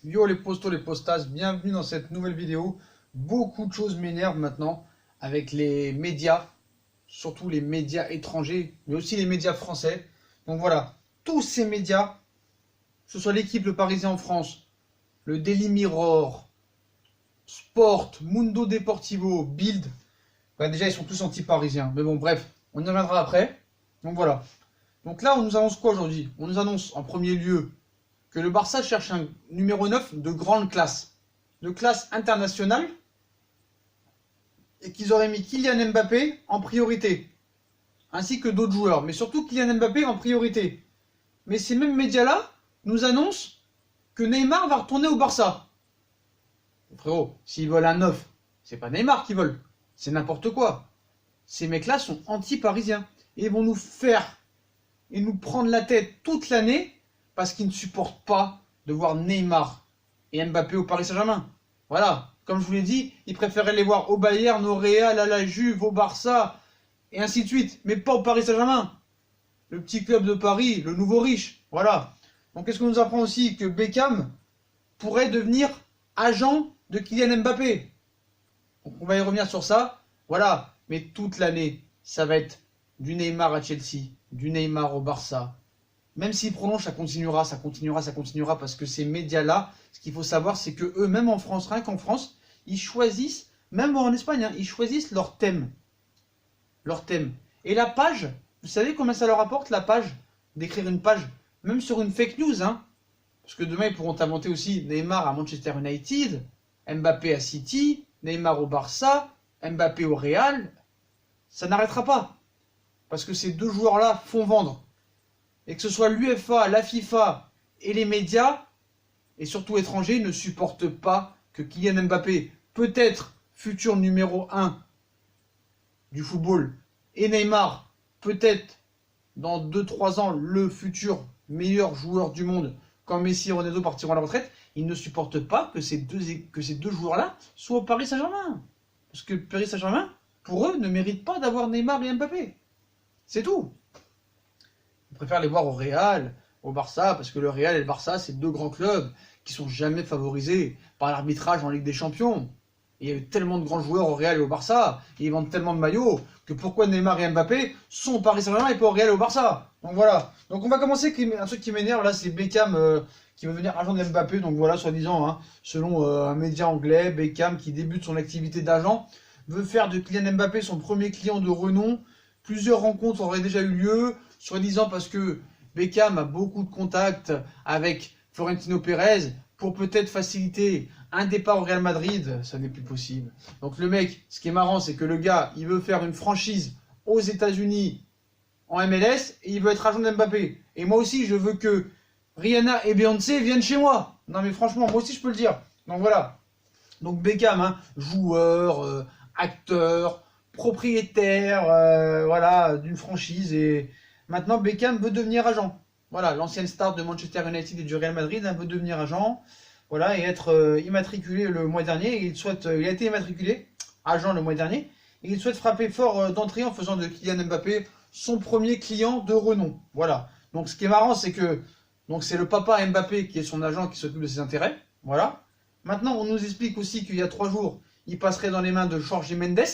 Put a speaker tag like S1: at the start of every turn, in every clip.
S1: Yo les postos, les postas, bienvenue dans cette nouvelle vidéo. Beaucoup de choses m'énervent maintenant avec les médias, surtout les médias étrangers, mais aussi les médias français. Donc voilà, tous ces médias, que ce soit l'équipe Le Parisien en France, le Daily Mirror, Sport, Mundo Deportivo, Bild, bah déjà ils sont tous anti-parisiens. Mais bon bref, on y reviendra après. Donc voilà. Donc là on nous annonce quoi aujourd'hui? On nous annonce en premier lieu que le Barça cherche un numéro 9 de classe internationale, et qu'ils auraient mis Kylian Mbappé en priorité, ainsi que d'autres joueurs, mais surtout Kylian Mbappé en priorité. Mais ces mêmes médias-là nous annoncent que Neymar va retourner au Barça. Frérot, s'ils veulent un 9, c'est pas Neymar qu'ils veulent, c'est n'importe quoi. Ces mecs-là sont anti-parisiens, et vont nous faire et nous prendre la tête toute l'année parce qu'ils ne supportent pas de voir Neymar et Mbappé au Paris Saint-Germain. Voilà, comme je vous l'ai dit, ils préféraient les voir au Bayern, au Real, à la Juve, au Barça, et ainsi de suite, mais pas au Paris Saint-Germain. Le petit club de Paris, le nouveau riche, voilà. Donc qu'est-ce qu'on nous apprend aussi? Que Beckham pourrait devenir agent de Kylian Mbappé. Donc on va y revenir sur ça, voilà. Mais toute l'année, ça va être du Neymar à Chelsea, du Neymar au Barça. Même s'il prolonge, ça continuera, ça continuera, ça continuera, parce que ces médias-là, ce qu'il faut savoir, c'est que eux, même en France, rien qu'en France, ils choisissent, même en Espagne, hein, ils choisissent leur thème. Leur thème. Et la page, vous savez combien ça leur apporte, la page? D'écrire une page, même sur une fake news, hein. Parce que demain, ils pourront inventer aussi Neymar à Manchester United, Mbappé à City, Neymar au Barça, Mbappé au Real. Ça n'arrêtera pas. Parce que ces deux joueurs-là font vendre. Et que ce soit l'UEFA, la FIFA et les médias, et surtout étrangers, ne supportent pas que Kylian Mbappé, peut-être futur numéro 1 du football, et Neymar, peut-être dans 2-3 ans, le futur meilleur joueur du monde, quand Messi et Ronaldo partiront à la retraite, ils ne supportent pas que ces deux joueurs-là soient au Paris Saint-Germain. Parce que Paris Saint-Germain, pour eux, ne mérite pas d'avoir Neymar et Mbappé. C'est tout. Ils préfèrent les voir au Real, au Barça, parce que le Real et le Barça, c'est deux grands clubs qui sont jamais favorisés par l'arbitrage en Ligue des Champions. Et il y a eu tellement de grands joueurs au Real et au Barça, et ils vendent tellement de maillots, que pourquoi Neymar et Mbappé sont au Paris Saint-Germain et pas au Real et au Barça? Donc voilà. Donc on va commencer avec un truc qui m'énerve, là, c'est Beckham qui veut devenir agent de Mbappé, donc voilà, soi-disant, hein, selon un média anglais, Beckham qui débute son activité d'agent, veut faire de Kylian Mbappé son premier client de renom. Plusieurs rencontres auraient déjà eu lieu, soi-disant parce que Beckham a beaucoup de contacts avec Florentino Pérez pour peut-être faciliter un départ au Real Madrid. Ça n'est plus possible. Donc le mec, ce qui est marrant, c'est que le gars, il veut faire une franchise aux États-Unis en MLS et il veut être agent de Mbappé. Et moi aussi, je veux que Rihanna et Beyoncé viennent chez moi. Non mais franchement, moi aussi je peux le dire. Donc voilà. Donc Beckham, hein, joueur, acteur, propriétaire, voilà, d'une franchise. Et maintenant, Beckham veut devenir agent. Voilà, l'ancienne star de Manchester United et du Real Madrid, hein, veut devenir agent. Voilà, et être immatriculé le mois dernier. Il a été immatriculé, agent le mois dernier. Et il souhaite frapper fort d'entrée en faisant de Kylian Mbappé son premier client de renom. Voilà. Donc ce qui est marrant, c'est que donc c'est le papa Mbappé qui est son agent qui s'occupe de ses intérêts. Voilà. Maintenant, on nous explique aussi qu'il y a 3 jours, il passerait dans les mains de Jorge Mendes.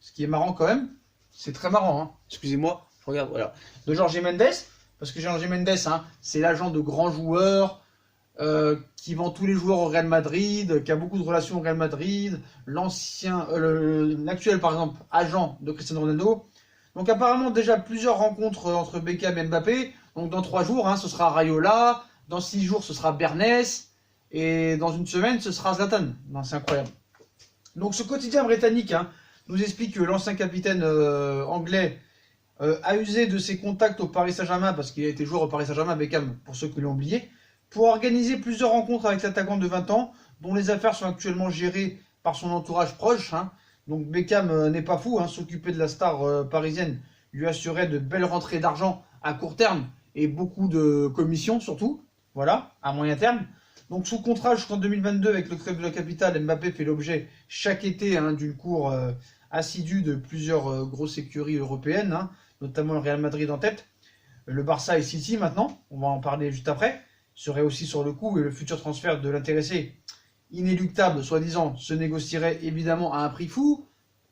S1: Ce qui est marrant quand même. C'est très marrant, hein. Excusez-moi, je regarde, voilà. De Jorge Mendes, parce que Jorge Mendes, hein, c'est l'agent de grands joueurs, qui vend tous les joueurs au Real Madrid, qui a beaucoup de relations au Real Madrid, l'actuel par exemple agent de Cristiano Ronaldo. Donc apparemment déjà plusieurs rencontres entre Beckham et Mbappé. Donc dans 3 jours, hein, ce sera Raiola, dans 6 jours ce sera Bernès, et dans une semaine ce sera Zlatan. C'est incroyable. Donc ce quotidien britannique, hein, nous explique que l'ancien capitaine anglais a usé de ses contacts au Paris Saint-Germain, parce qu'il a été joueur au Paris Saint-Germain, Beckham, pour ceux qui l'ont oublié, pour organiser plusieurs rencontres avec l'attaquant de 20 ans, dont les affaires sont actuellement gérées par son entourage proche. Hein. Donc Beckham n'est pas fou, hein, s'occuper de la star parisienne lui assurait de belles rentrées d'argent à court terme et beaucoup de commissions surtout, voilà, à moyen terme. Donc sous contrat jusqu'en 2022 avec le club de la capitale, Mbappé fait l'objet chaque été, hein, d'une cour assidue de plusieurs grosses écuries européennes, hein, notamment le Real Madrid en tête, le Barça et City maintenant, on va en parler juste après. serait aussi sur le coup et le futur transfert de l'intéressé, inéluctable soi-disant, se négocierait évidemment à un prix fou.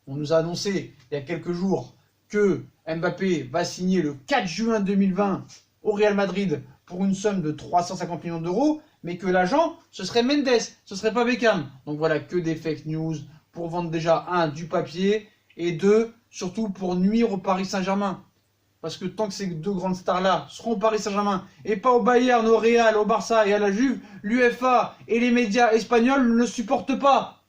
S1: On nous a annoncé il y a quelques jours que Mbappé va signer le 4 juin 2020 au Real Madrid pour une somme de 350 millions d'euros, mais que l'agent, ce serait Mendes, ce serait pas Beckham. Donc voilà, que des fake news pour vendre déjà, un, du papier, et deux, surtout pour nuire au Paris Saint-Germain. Parce que tant que ces deux grandes stars-là seront au Paris Saint-Germain, et pas au Bayern, au Real, au Barça et à la Juve, l'UEFA et les médias espagnols ne le supportent pas.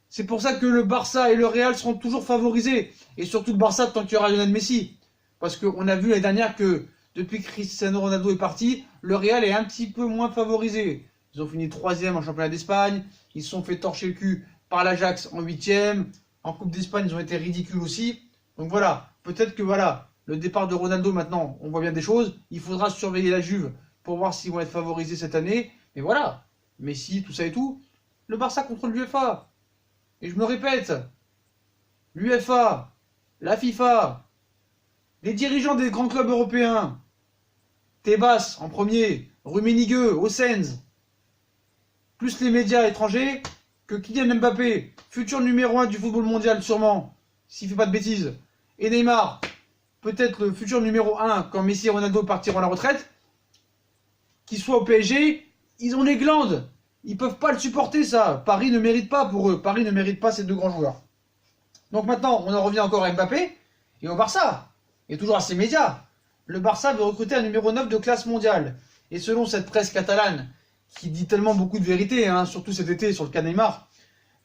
S1: C'est pour ça que le Barça et le Real seront toujours favorisés. Et surtout le Barça tant qu'il y aura Lionel Messi. Parce qu'on a vu l'année dernière que depuis que Cristiano Ronaldo est parti, le Real est un petit peu moins favorisé. Ils ont fini 3e en championnat d'Espagne. Ils se sont fait torcher le cul par l'Ajax en 8e. En Coupe d'Espagne, ils ont été ridicules aussi. Donc voilà, peut-être que voilà, le départ de Ronaldo maintenant, on voit bien des choses. Il faudra surveiller la Juve pour voir s'ils vont être favorisés cette année. Mais voilà, Messi, tout ça et tout. Le Barça contre l'UEFA. Et je me répète, l'UEFA, la FIFA, les dirigeants des grands clubs européens, Tebas en premier, Rummenigge, Hossens, plus les médias étrangers, que Kylian Mbappé, futur numéro 1 du football mondial sûrement, s'il ne fait pas de bêtises, et Neymar, peut-être le futur numéro 1 quand Messi et Ronaldo partiront à la retraite, qu'ils soient au PSG, ils ont les glandes. Ils peuvent pas le supporter ça. Paris ne mérite pas pour eux. Paris ne mérite pas ces deux grands joueurs. Donc maintenant, on en revient encore à Mbappé et au Barça. Et toujours à ces médias. Le Barça veut recruter un numéro 9 de classe mondiale. Et selon cette presse catalane, qui dit tellement beaucoup de vérité, hein, surtout cet été sur le cas Neymar,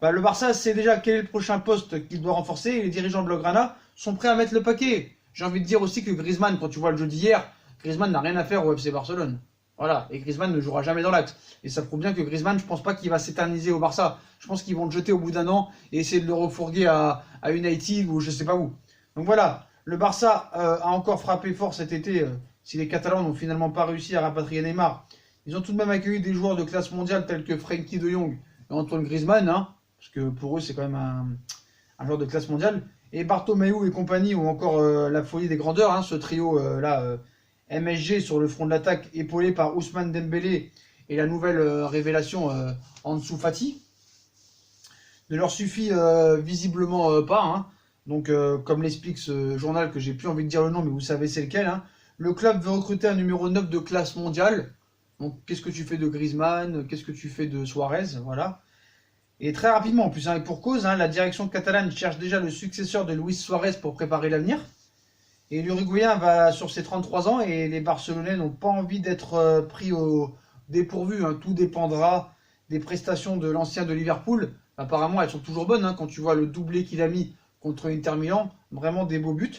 S1: bah, le Barça sait déjà quel est le prochain poste qu'il doit renforcer et les dirigeants Blaugrana sont prêts à mettre le paquet. J'ai envie de dire aussi que Griezmann, quand tu vois le jeu d'hier, Griezmann n'a rien à faire au FC Barcelone. Voilà, et Griezmann ne jouera jamais dans l'axe. Et ça prouve bien que Griezmann, je pense pas qu'il va s'éterniser au Barça. Je pense qu'ils vont le jeter au bout d'un an et essayer de le refourguer à United ou je sais pas où. Donc voilà, le Barça a encore frappé fort cet été. Si les Catalans n'ont finalement pas réussi à rapatrier Neymar, ils ont tout de même accueilli des joueurs de classe mondiale tels que Frenkie de Jong et Antoine Griezmann, hein, parce que pour eux c'est quand même un joueur de classe mondiale. Et Bartomeu et compagnie ont encore la folie des grandeurs, hein, ce trio là. MSG sur le front de l'attaque, épaulé par Ousmane Dembélé et la nouvelle révélation Ansu Fati. Ne leur suffit visiblement pas. Hein. Donc, comme l'explique ce journal, que j'ai plus envie de dire le nom, mais vous savez c'est lequel. Hein. Le club veut recruter un numéro 9 de classe mondiale. Donc, qu'est-ce que tu fais de Griezmann? Qu'est-ce que tu fais de Suarez? Voilà. Et très rapidement, en plus, hein, et pour cause, hein, la direction catalane cherche déjà le successeur de Luis Suarez pour préparer l'avenir. Et l'Uruguayen va sur ses 33 ans et les Barcelonais n'ont pas envie d'être pris au dépourvu. Hein. Tout dépendra des prestations de l'ancien de Liverpool. Apparemment, elles sont toujours bonnes. Hein, quand tu vois le doublé qu'il a mis contre Inter Milan, vraiment des beaux buts.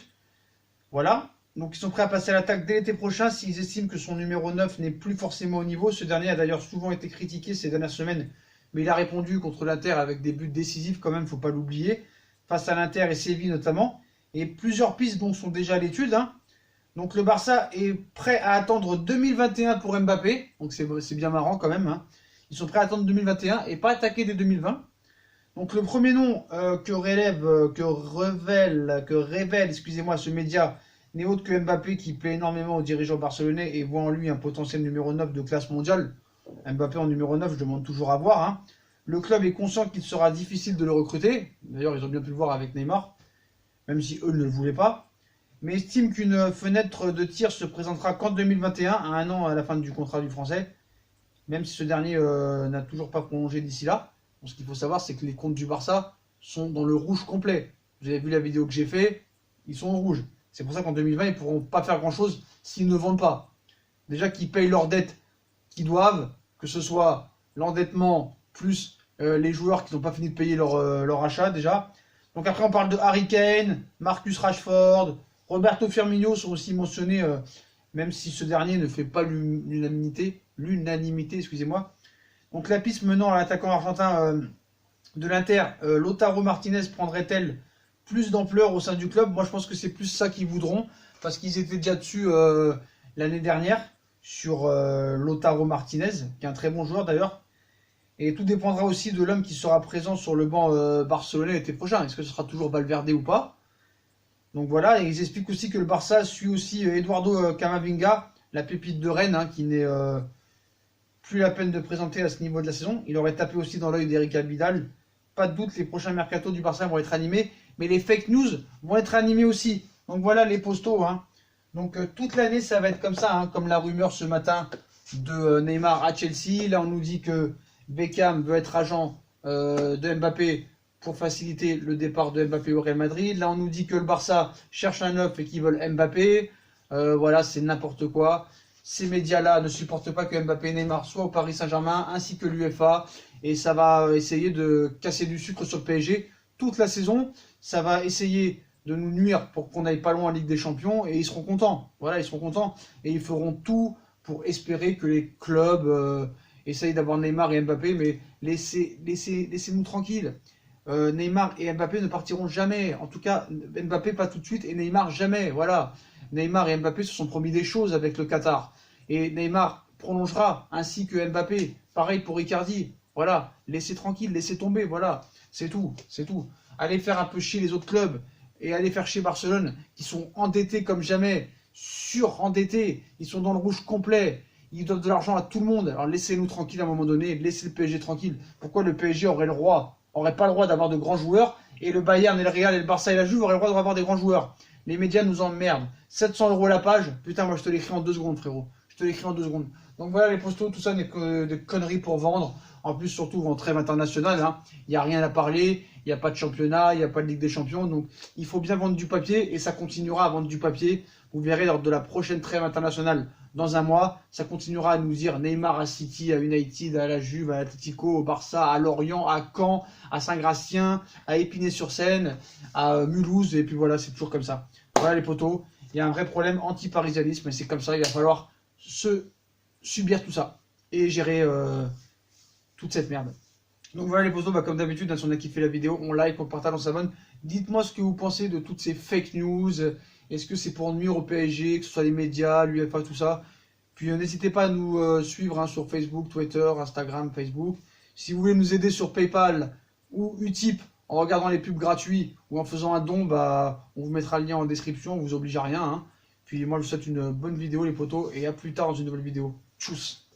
S1: Voilà. Donc ils sont prêts à passer à l'attaque dès l'été prochain s'ils estiment que son numéro 9 n'est plus forcément au niveau. Ce dernier a d'ailleurs souvent été critiqué ces dernières semaines, mais il a répondu contre l'Inter avec des buts décisifs quand même, faut pas l'oublier, face à l'Inter et Séville notamment. Et plusieurs pistes donc sont déjà à l'étude. Hein. Donc le Barça est prêt à attendre 2021 pour Mbappé. Donc c'est bien marrant quand même. Hein. Ils sont prêts à attendre 2021 et pas attaquer dès 2020. Donc le premier nom que révèle, excusez-moi, ce média n'est autre que Mbappé, qui plaît énormément aux dirigeants barcelonais et voit en lui un potentiel numéro 9 de classe mondiale. Mbappé en numéro 9, je demande toujours à voir. Hein. Le club est conscient qu'il sera difficile de le recruter. D'ailleurs, ils ont bien pu le voir avec Neymar, même si eux ne le voulaient pas, mais estime qu'une fenêtre de tir se présentera qu'en 2021, à un an à la fin du contrat du Français, même si ce dernier n'a toujours pas prolongé d'ici là. Donc, ce qu'il faut savoir, c'est que les comptes du Barça sont dans le rouge complet. Vous avez vu la vidéo que j'ai faite, ils sont au rouge. C'est pour ça qu'en 2020, ils ne pourront pas faire grand-chose s'ils ne vendent pas. Déjà qu'ils payent leurs dettes qu'ils doivent, que ce soit l'endettement plus les joueurs qui n'ont pas fini de payer leur achat déjà. Donc après, on parle de Harry Kane, Marcus Rashford, Roberto Firmino sont aussi mentionnés, même si ce dernier ne fait pas l'unanimité, excusez-moi. Donc la piste menant à l'attaquant argentin de l'Inter, Lautaro Martinez, prendrait-elle plus d'ampleur au sein du club? Moi, je pense que c'est plus ça qu'ils voudront, parce qu'ils étaient déjà dessus l'année dernière sur Lautaro Martinez, qui est un très bon joueur d'ailleurs. Et tout dépendra aussi de l'homme qui sera présent sur le banc barcelonais l'été prochain. Est-ce que ce sera toujours Valverde ou pas? Donc voilà, et ils expliquent aussi que le Barça suit aussi Eduardo Camavinga, la pépite de Rennes, hein, plus la peine de présenter à ce niveau de la saison. Il aurait tapé aussi dans l'œil d'Eric Abidal. Pas de doute, les prochains mercatos du Barça vont être animés, mais les fake news vont être animés aussi. Donc voilà les postos. Hein. Donc toute l'année, ça va être comme ça, hein, comme la rumeur ce matin de Neymar à Chelsea. Là, on nous dit que Beckham veut être agent de Mbappé pour faciliter le départ de Mbappé au Real Madrid. Là, on nous dit que le Barça cherche un neuf et qu'ils veulent Mbappé. Voilà, c'est n'importe quoi. Ces médias-là ne supportent pas que Mbappé et Neymar soient au Paris Saint-Germain, ainsi que l'UEFA. Et ça va essayer de casser du sucre sur le PSG toute la saison. Ça va essayer de nous nuire pour qu'on n'aille pas loin en Ligue des Champions. Et ils seront contents. Voilà, ils seront contents. Et ils feront tout pour espérer que les clubs essayent d'avoir Neymar et Mbappé. Mais laissez-nous tranquilles. Neymar et Mbappé ne partiront jamais. En tout cas, Mbappé pas tout de suite et Neymar jamais. Voilà. Neymar et Mbappé se sont promis des choses avec le Qatar. Et Neymar prolongera, ainsi que Mbappé. Pareil pour Icardi. Voilà. Laissez tranquille, laissez tomber. Voilà. C'est tout. C'est tout. Allez faire un peu chier les autres clubs. Et allez faire chier Barcelone, qui sont endettés comme jamais. Surendettés. Ils sont dans le rouge complet. Ils doivent de l'argent à tout le monde. Alors laissez-nous tranquille à un moment donné. Laissez le PSG tranquille. Pourquoi le PSG aurait pas le droit d'avoir de grands joueurs, et le Bayern et le Real et le Barça et la Juve auraient le droit d'avoir des grands joueurs. Les médias nous emmerdent. 700 € la page, putain, moi je te l'écris en 2 secondes, frérot. Je te l'écris en 2 secondes. Donc voilà, les postos, tout ça n'est que des conneries pour vendre. En plus, surtout en trêve internationale, hein. Il n'y a rien à parler, il n'y a pas de championnat, il n'y a pas de Ligue des Champions. Donc il faut bien vendre du papier, et ça continuera à vendre du papier. Vous verrez lors de la prochaine trêve internationale, dans un mois, ça continuera à nous dire Neymar à City, à United, à la Juve, à l'Atlético, au Barça, à Lorient, à Caen, à Saint-Gratien, à Épinay-sur-Seine, à Mulhouse, et puis voilà, c'est toujours comme ça. Voilà les potos, il y a un vrai problème anti-parisianisme, et c'est comme ça, il va falloir subir tout ça, et gérer toute cette merde. Donc voilà les potos, comme d'habitude, si on a kiffé la vidéo, on like, on partage, on s'abonne. Dites-moi ce que vous pensez de toutes ces fake news. Est-ce que c'est pour nuire au PSG, que ce soit les médias, l'UEFA, tout ça? Puis n'hésitez pas à nous suivre sur Facebook, Twitter, Instagram, Facebook. Si vous voulez nous aider sur PayPal ou Utip en regardant les pubs gratuits ou en faisant un don, on vous mettra le lien en description, on vous oblige à rien. Hein. Puis moi je vous souhaite une bonne vidéo les potos et à plus tard dans une nouvelle vidéo. Tchuss!